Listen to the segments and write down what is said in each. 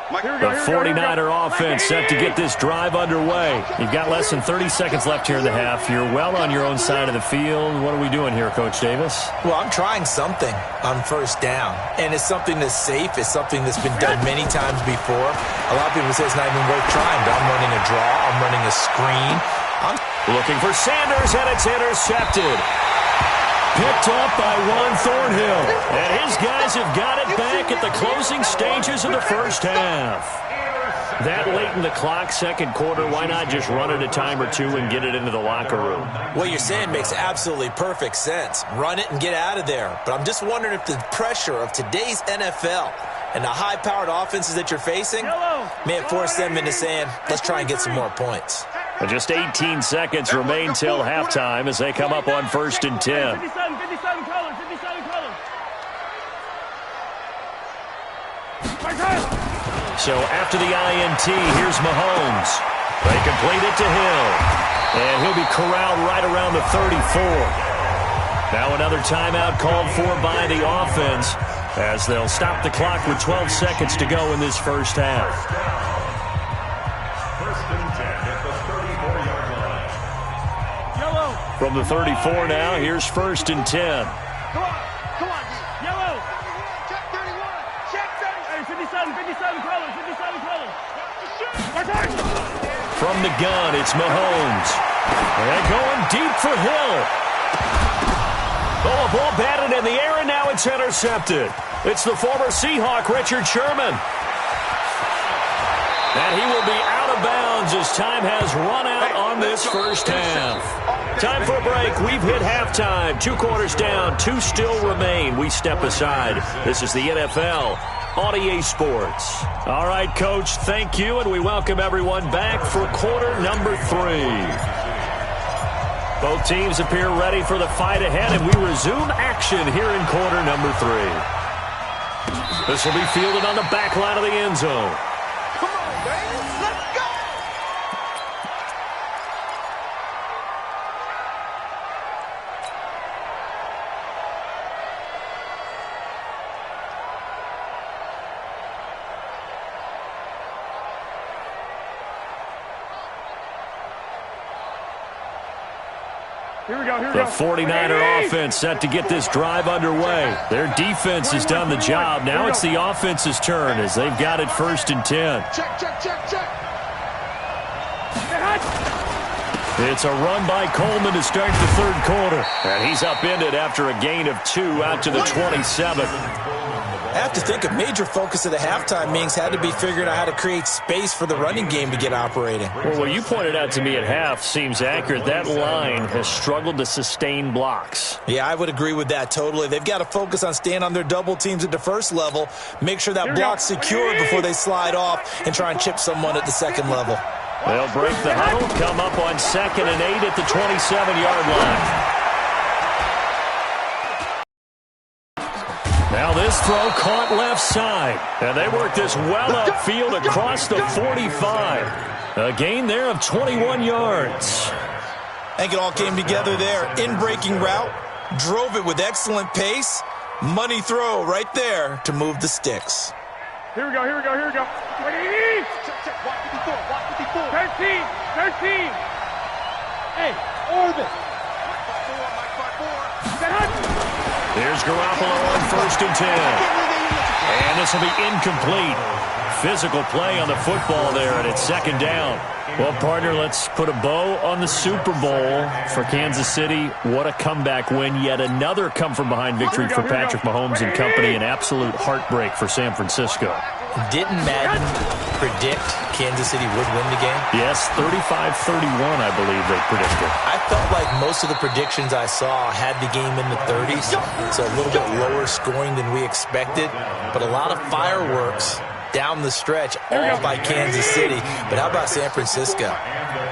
The 49er offense set to get this drive underway. You've got less than 30 seconds left here in the half. You're well on your own side of the field. What are we doing here, Coach Davis? Well, I'm trying something on first down, and it's something that's safe. It's something that's been done many times before. A lot of people say it's not even worth trying, but I'm running a draw. I'm running a screen. I'm looking for Sanders, and it's intercepted. Picked up by Juan Thornhill. And his guys have got it back at the closing stages of the first half. That late in the clock, second quarter, why not just run it a time or two and get it into the locker room? What you're saying makes absolutely perfect sense. Run it and get out of there. But I'm just wondering if the pressure of today's NFL and the high-powered offenses that you're facing may have forced them into saying, let's try and get some more points. And just 18 seconds remain till halftime as they come up on 1st and 10. 57 colors. So after the INT, here's Mahomes. They complete it to Hill. And he'll be corralled right around the 34. Now another timeout called for by the offense as they'll stop the clock with 12 seconds to go in this first half. From the 34 now, here's 1st and 10. Come on. Yellow. Check 31. Check 30. Hey, 57 colors. From the gun, it's Mahomes. And going deep for Hill. Oh, a ball batted in the air, and now it's intercepted. It's the former Seahawk, Richard Sherman. And he will be out of bounds as time has run out on this first half. Time for a break. We've hit halftime. 2 quarters down. 2 still remain. We step aside. This is the NFL on EA Sports. All right, Coach, thank you, and we welcome everyone back for quarter number 3. Both teams appear ready for the fight ahead, and we resume action here in quarter number 3. This will be fielded on the back line of the end zone. Come on, baby. Let's go. Here we go. The 49er offense set to get this drive underway. Their defense has done the job. Now it's the offense's turn as they've got it 1st and 10. Check. It's a run by Coleman to start the third quarter. And he's upended after a gain of 2 out to the 27. I have to think a major focus of the halftime meetings had to be figuring out how to create space for the running game to get operating. Well, what you pointed out to me at half seems accurate. That line has struggled to sustain blocks. Yeah, I would agree with that totally. They've got to focus on staying on their double teams at the first level, make sure that block's secure before they slide off and try and chip someone at the second level. They'll break the huddle, come up on 2nd and 8 at the 27-yard line. Now this throw caught left side. And they work this well upfield across the 45. A gain there of 21 yards. I think it all came together there. In-breaking route, drove it with excellent pace. Money throw right there to move the sticks. Here we go. 20. Check. Watch 54. 13. Hey, orbit. Here's Garoppolo on 1st and 10. And this will be incomplete. Physical play on the football there, and it's 2nd down. Well, partner, let's put a bow on the Super Bowl for Kansas City. What a comeback win. Yet another come-from-behind victory for Patrick Mahomes and company. An absolute heartbreak for San Francisco. Didn't Madden predict Kansas City would win the game? Yes, 35-31, I believe they predicted. I felt like most of the predictions I saw had the game in the 30s, so a little bit lower scoring than we expected, but a lot of fireworks down the stretch, all by Kansas City. But how about San Francisco?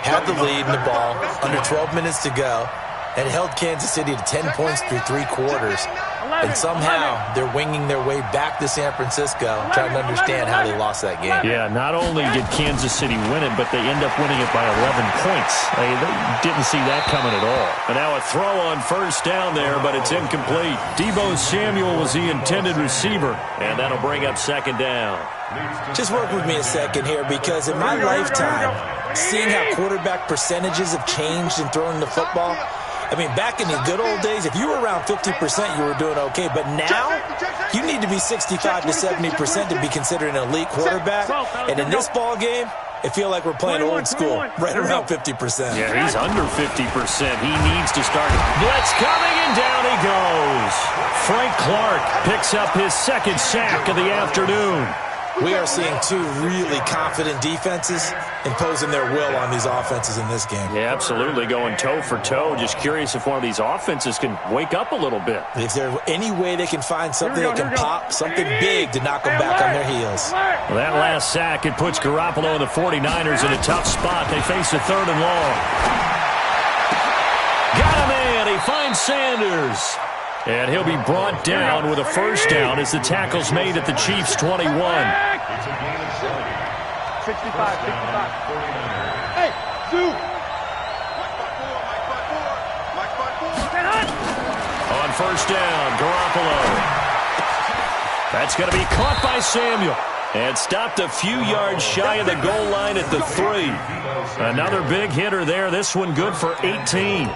Had the lead in the ball, under 12 minutes to go, and held Kansas City to 10 points through 3 quarters. And somehow they're winging their way back to San Francisco, trying to understand how they lost that game. Yeah, not only did Kansas City win it, but they end up winning it by 11 points. They didn't see that coming at all. And now a throw on first down there, but it's incomplete. Deebo Samuel was the intended receiver, and that'll bring up second down. Just work with me a second here, because in my lifetime, seeing how quarterback percentages have changed in throwing the football, I mean, back in the good old days, if you were around 50%, you were doing okay. But now, you need to be 65 to 70% to be considered an elite quarterback. And in this ball game, it feels like we're playing old school, right around 50%. Yeah, he's under 50%. He needs to start. Blitz coming, and down he goes. Frank Clark picks up his second sack of the afternoon. We are seeing two really confident defenses imposing their will on these offenses in this game. Yeah, absolutely, going toe for toe. Just curious if one of these offenses can wake up a little bit. If there's any way they can find something that can pop, something big to knock them back on their heels. Well, that last sack, it puts Garoppolo and the 49ers in a tough spot. They face a 3rd and long. Got him in. He finds Sanders. And he'll be brought down with a first down as the tackle's made at the Chiefs' 21. 65, 65. Hey, Zoo. On first down, Garoppolo. That's going to be caught by Samuel. And stopped a few yards shy of the goal line at the 3. Another big hitter there. This one good for 18.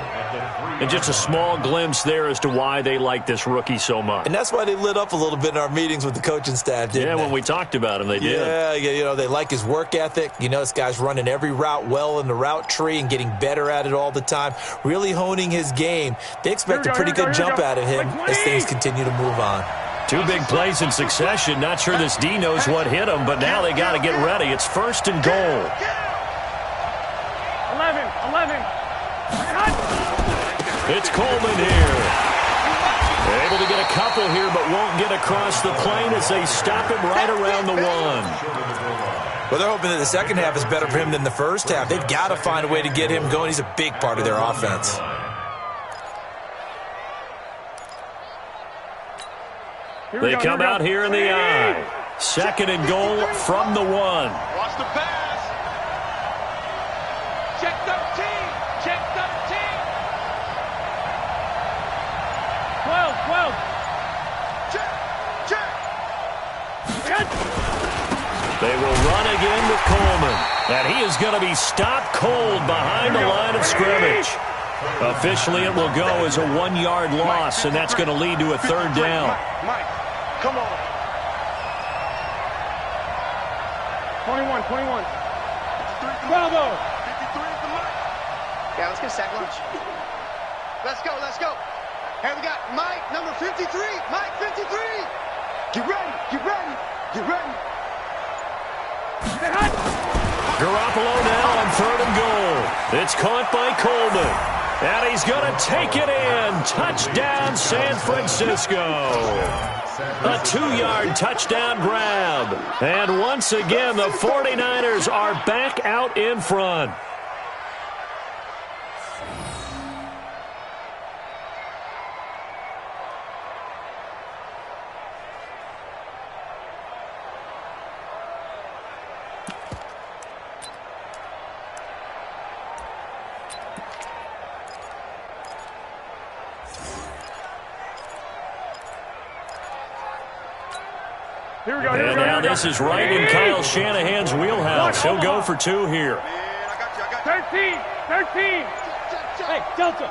And just a small glimpse there as to why they like this rookie so much. And that's why they lit up a little bit in our meetings with the coaching staff, didn't they? Yeah, when we talked about him, they did. Yeah, you know, they like his work ethic. You know, this guy's running every route well in the route tree and getting better at it all the time, really honing his game. They expect a pretty good jump out of him as things continue to move on. 2 big plays in succession. Not sure this D knows what hit him, but now they got to get ready. It's 1st and goal. 11. It's Coleman here. They're able to get a couple here, but won't get across the plane as they stop him right around the 1. Well, they're hoping that the second half is better for him than the first half. They've got to find a way to get him going. He's a big part of their offense. They come out here in the I. 2nd and goal from the 1. Watch the pass. Check 13. Check 13. 12. Check. They will run again with Coleman. And he is going to be stopped cold behind the line of scrimmage. Officially, it will go as a 1-yard loss, and that's going to lead to a 3rd down. Mike, come on. 21. Bravo. 53 is the Mike. Yeah, let's get a sack lunch. Let's go. Here we got Mike, number 53. Mike, 53. Get ready. Garoppolo now on 3rd and goal. It's caught by Coleman. And he's going to take it in. Touchdown, San Francisco. A 2-yard touchdown grab. And once again, the 49ers are back out in front. And now this is right in Kyle Shanahan's wheelhouse. He'll go for 2 here. 13. Hey, Delta.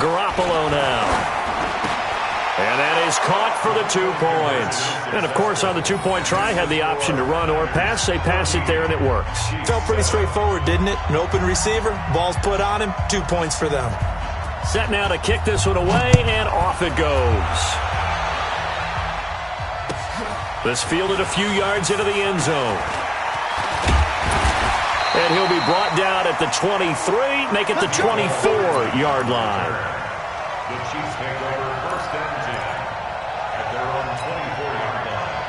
Garoppolo now. And that is caught for the 2 points. And, of course, on the 2-point try, had the option to run or pass. They pass it there, and it works. Felt pretty straightforward, didn't it? An open receiver, ball's put on him, 2 points for them. Set now to kick this one away, and off it goes. This fielded a few yards into the end zone. And he'll be brought down at the 23, make it the 24-yard line. The Chiefs take over 1st and 10 at their own 24-yard line.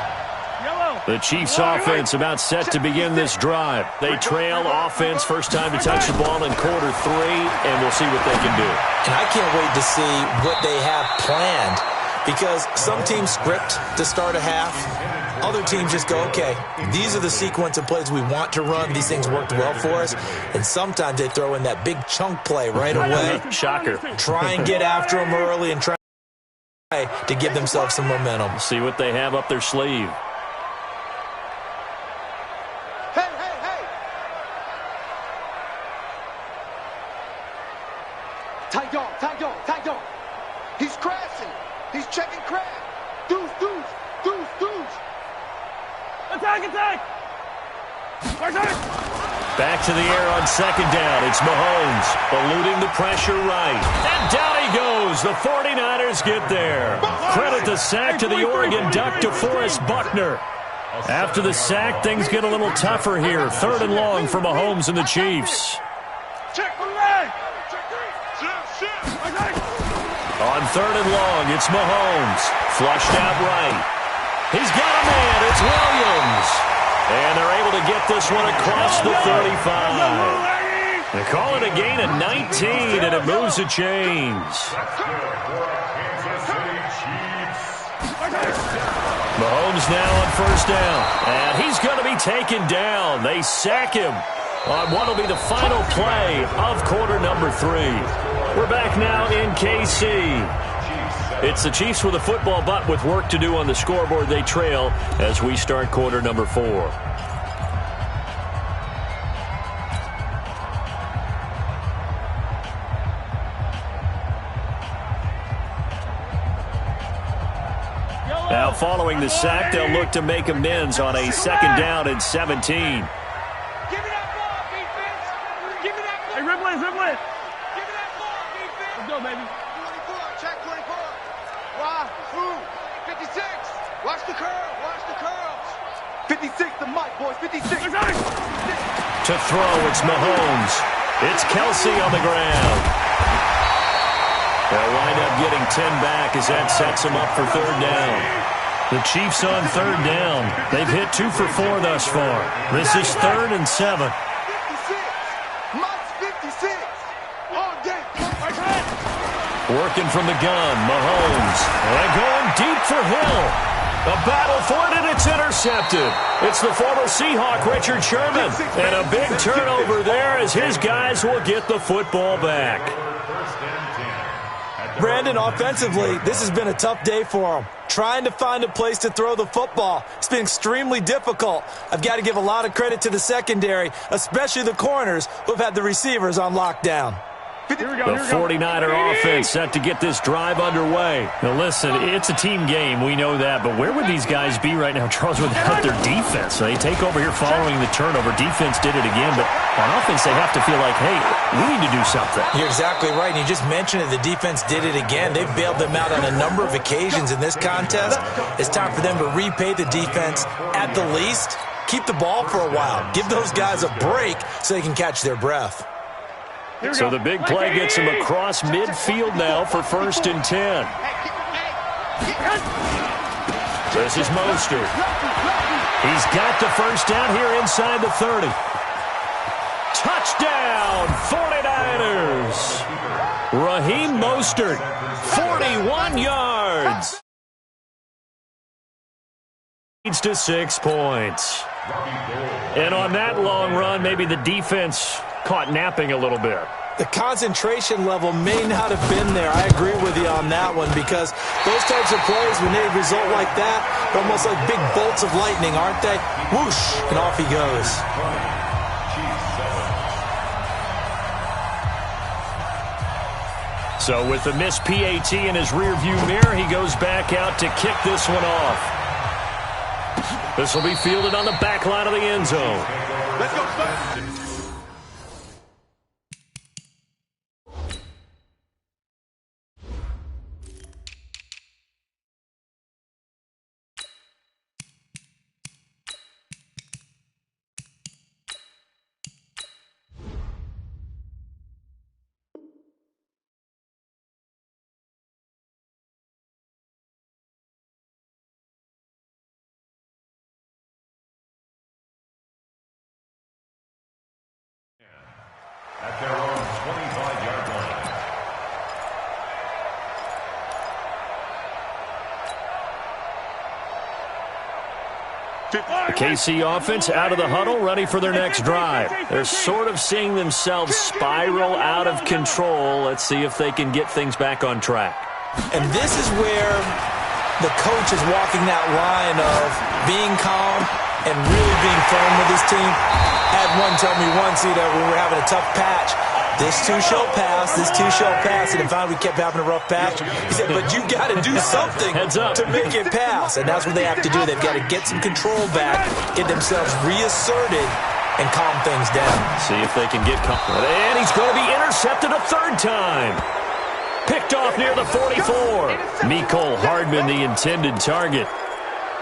Yellow. The Chiefs offense about set to begin this drive. They trail offense, first time to touch the ball in quarter 3, and we'll see what they can do. And I can't wait to see what they have planned, because some teams script to start a half. Other teams just go, okay, these are the sequence of plays we want to run. These things worked well for us. And sometimes they throw in that big chunk play right away. Shocker. Try and get after them early and try to give themselves some momentum. See what they have up their sleeve. Tight dog. He's crashing. He's checking crash. Deuce. Attack. Back to the air on second down. It's Mahomes eluding the pressure right. And down he goes. The 49ers get there. Credit the sack to the Oregon Duck, DeForest Buckner. After the sack, things get a little tougher here. 3rd and long for Mahomes and the Chiefs. On 3rd and long, it's Mahomes. Flushed out right. He's got a man. It's Williams. And they're able to get this one across the 35. They call it a gain of 19, and it moves the chains. Mahomes now on 1st down. And he's going to be taken down. They sack him on what will be the final play of quarter number 3. We're back now in KC. It's the Chiefs with a football, but with work to do on the scoreboard. They trail as we start quarter number 4. Now following the sack, they'll look to make amends on a 2nd down and 17. Give me that ball, defense. Give me that ball. Hey, Ripley. Give me that ball, defense. Let's go, baby. 24, check 24. Why? Who? 56. Watch the curls. 56, the mic, boys. 56. To throw, it's Mahomes. It's Kelsey on the ground. They'll wind up getting 10 back as that sets them up for 3rd down. The Chiefs on 3rd down. They've hit 2 for 4 thus far. This is 3rd and 7. 56. Mike's 56. All day. Working from the gun, Mahomes. And going deep for Hill. A battle for it, and it's intercepted. It's the former Seahawk, Richard Sherman. And a big turnover there as his guys will get the football back. Brandon, offensively, this has been a tough day for him. Trying to find a place to throw the football. It's been extremely difficult. I've got to give a lot of credit to the secondary, especially the corners who have had the receivers on lockdown. The 49er offense set to get this drive underway. Now listen, it's a team game, we know that, but where would these guys be right now, Charles, without their defense? They take over here following the turnover. Defense did it again, but on offense they have to feel like, hey, we need to do something. You're exactly right, and you just mentioned it. The defense did it again. They've bailed them out on a number of occasions in this contest. It's time for them to repay the defense at the least. Keep the ball for a while. Give those guys a break so they can catch their breath. So the big play gets him across midfield now for 1st and 10. This is Mostert. He's got the 1st down here inside the 30. Touchdown, 49ers. Raheem Mostert, 41 yards. Leads to 6 points. And on that long run, maybe the defense caught napping a little bit. The concentration level may not have been there. I agree with you on that one, because those types of plays, when they result like that, they're almost like big bolts of lightning, aren't they? Whoosh, and off he goes. So with the missed PAT in his rearview mirror, he goes back out to kick this one off. This will be fielded on the back line of the end zone. Let's go, The KC offense out of the huddle, ready for their next drive. They're sort of seeing themselves spiral out of control. Let's see if they can get things back on track. And this is where the coach is walking that line of being calm and really being firm with his team. I had one tell me once, when we were having a tough patch, this too shall pass, this too shall pass. And finally we kept having a rough patch. He said, but you got to do something to make it pass. And that's what they have to do. They've got to get some control back, get themselves reasserted, and calm things down. See if they can get confident. And he's going to be intercepted a third time. Picked off near the 44. Mecole Hardman, the intended target.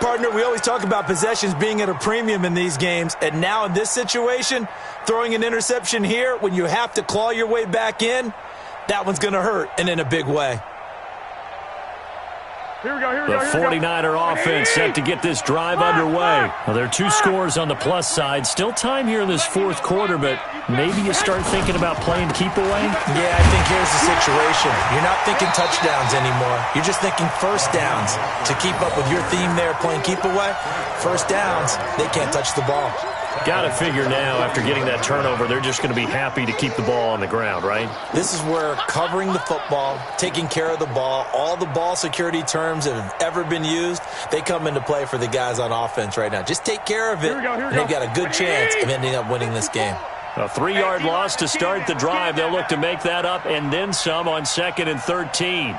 Partner, we always talk about possessions being at a premium in these games, and now in this situation, throwing an interception here when you have to claw your way back in, that one's going to hurt, and in a big way. Here we go. The 49er offense set to get this drive underway. Well, there are 2 scores on the plus side. Still time here in this fourth quarter, but maybe you start thinking about playing keep away? Yeah, I think here's the situation. You're not thinking touchdowns anymore. You're just thinking first downs. To keep up with your theme there, playing keep away, first downs, they can't touch the ball. Got to figure now, after getting that turnover, they're just going to be happy to keep the ball on the ground, right? This is where covering the football, taking care of the ball, all the ball security terms that have ever been used, they come into play for the guys on offense right now. Just take care of it, and they've got a good chance of ending up winning this game. A 3-yard loss to start the drive. They'll look to make that up and then some on 2nd and 13.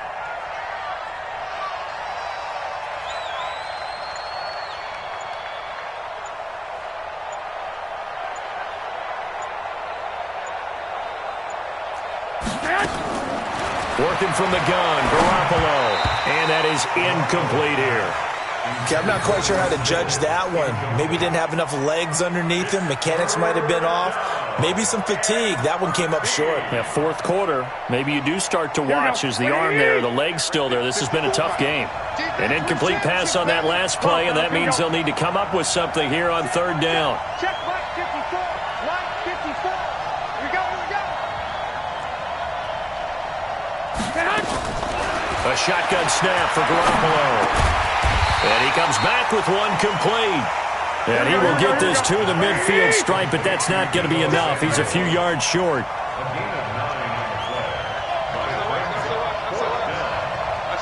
Working from the gun, Garoppolo. And that is incomplete here. Okay, I'm not quite sure how to judge that one. Maybe didn't have enough legs underneath him. Mechanics might have been off. Maybe some fatigue. That one came up short. Yeah, fourth quarter. Maybe you do start to watch as the arm there, the leg's still there. This has been a tough game. An incomplete pass on that last play, and that means they'll need to come up with something here on 3rd down. Check right 54. Right 54. Here we go. A shotgun snap for Garoppolo. And he comes back with one complete. And he will get this to the midfield stripe, but that's not going to be enough. He's a few yards short. That's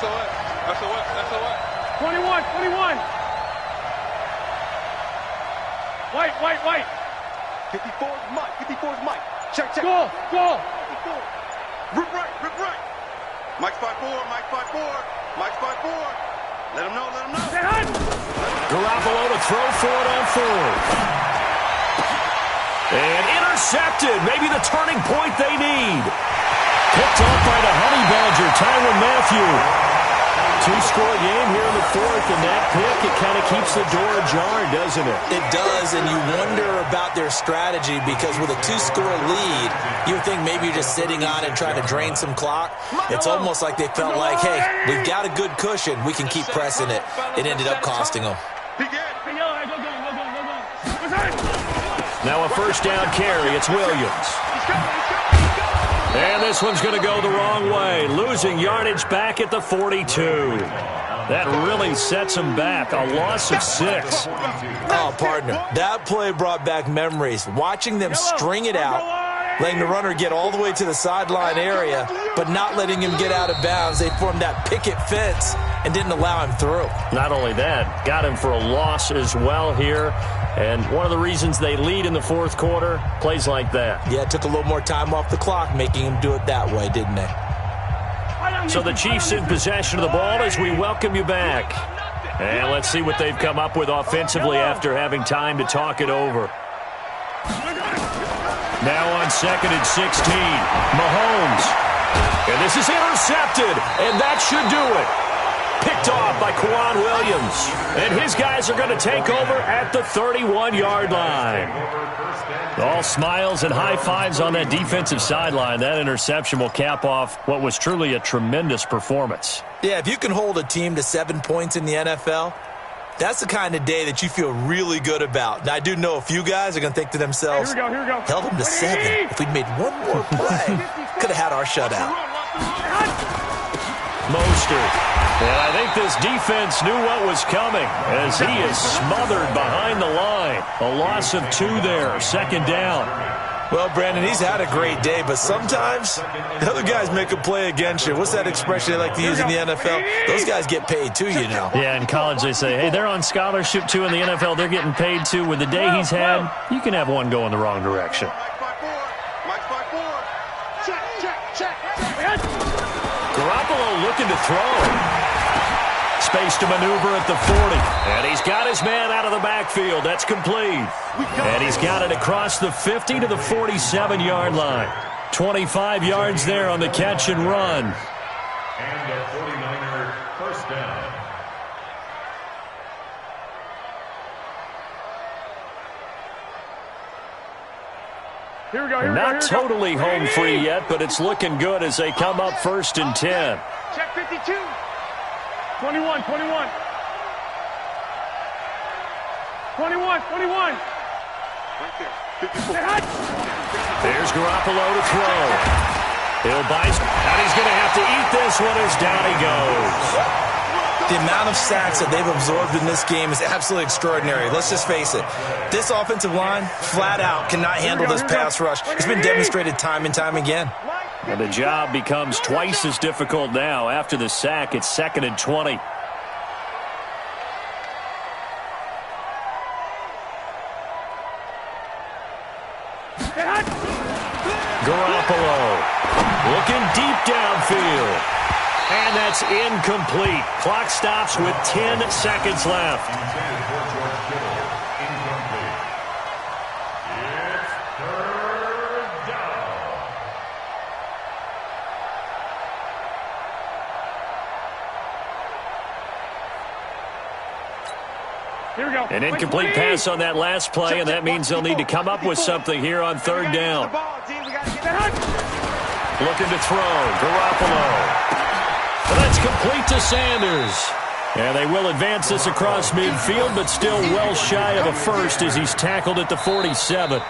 21. White. 54's Mike. Check. Go. Rip right. Mike's 5'4". Let him know. Garoppolo to throw for it on 4th. And intercepted. Maybe the turning point they need. Picked off by the Honey Badger, Tyrann Mathieu. 2-score game here in the 4th, and that pick, it kind of keeps the door ajar, doesn't it? It does, and you wonder about their strategy because with a 2-score lead, you would think maybe you're just sitting on it trying to drain some clock. It's almost like they felt like, hey, we've got a good cushion. We can keep pressing it. It ended up costing them. Now a first down carry. It's Williams. And this one's going to go the wrong way. Losing yardage back at the 42. That really sets them back. A loss of 6. Oh, partner, that play brought back memories. Watching them string it out, letting the runner get all the way to the sideline area, but not letting him get out of bounds. They formed that picket fence and didn't allow him through. Not only that, got him for a loss as well here. And one of the reasons they lead in the 4th quarter, plays like that. Yeah, it took a little more time off the clock, making him do it that way, didn't they? So the Chiefs in possession of the ball as we welcome you back. And let's see what they've come up with offensively after having time to talk it over. Now on 2nd and 16, Mahomes. And this is intercepted, and that should do it. Picked off by Quan Williams. And his guys are going to take over at the 31-yard line. All smiles and high fives on that defensive sideline. That interception will cap off what was truly a tremendous performance. Yeah, if you can hold a team to 7 points in the NFL, that's the kind of day that you feel really good about. Now, I do know a few guys are going to think to themselves, Here we go. held them to 7. If we'd made one more play, could have had our shutout. Mostert. And I think this defense knew what was coming as he is smothered behind the line. A loss of 2 there, second down. Well, Brandon, he's had a great day, but sometimes the other guys make a play against you. What's that expression they like to use in the NFL? Those guys get paid too, you know. Yeah, in college they say, hey, they're on scholarship too. In the NFL, they're getting paid too. With the day he's had, you can have one go in the wrong direction. Garoppolo looking to throw. Space to maneuver at the 40. And he's got his man out of the backfield. That's complete. And he's got it across the 50 to the 47-yard line. 25 yards there on the catch and run. And the 49er first down. Here we go. And not totally home free yet, but it's looking good as they come up first and 10. Check 52. 21, 21. 21, 21. Right there. 54. There's Garoppolo to throw. He'll bite, and he's going to have to eat this one as down he goes. The amount of sacks that they've absorbed in this game is absolutely extraordinary. Let's just face it. This offensive line, flat out, cannot handle this pass rush. It's been demonstrated time and time again. And the job becomes twice as difficult now. After the sack, it's 2nd and 20. Garoppolo looking deep downfield. And that's incomplete. Clock stops with 10 seconds left. Here we go. An incomplete pass on that last play, and that means they'll need to come up with something here on 3rd down. Looking to throw. Garoppolo. Well, that's complete to Sanders. And they will advance this across midfield, but still well shy of a first as he's tackled at the 47.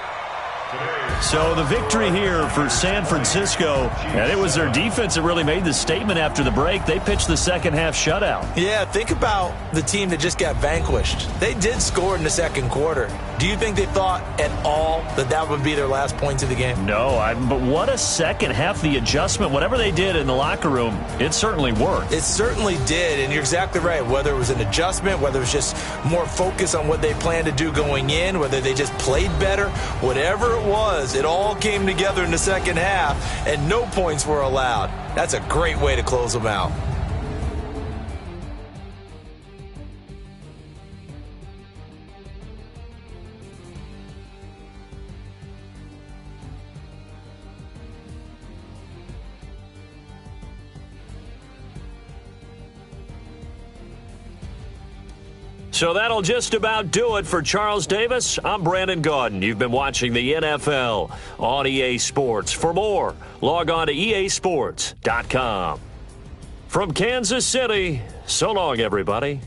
So the victory here for San Francisco, and it was their defense that really made the statement after the break. They pitched the second half shutout. Yeah, think about the team that just got vanquished. They did score in the second quarter. Do you think they thought at all that that would be their last points of the game? No, but what a second half. The adjustment, whatever they did in the locker room, it certainly worked. It certainly did, and you're exactly right. Whether it was an adjustment, whether it was just more focus on what they planned to do going in, whether they just played better, whatever it was, it all came together in the second half, and no points were allowed. That's a great way to close them out. So that'll just about do it for Charles Davis. I'm Brandon Gaudin. You've been watching the NFL on EA Sports. For more, log on to easports.com. From Kansas City, so long, everybody.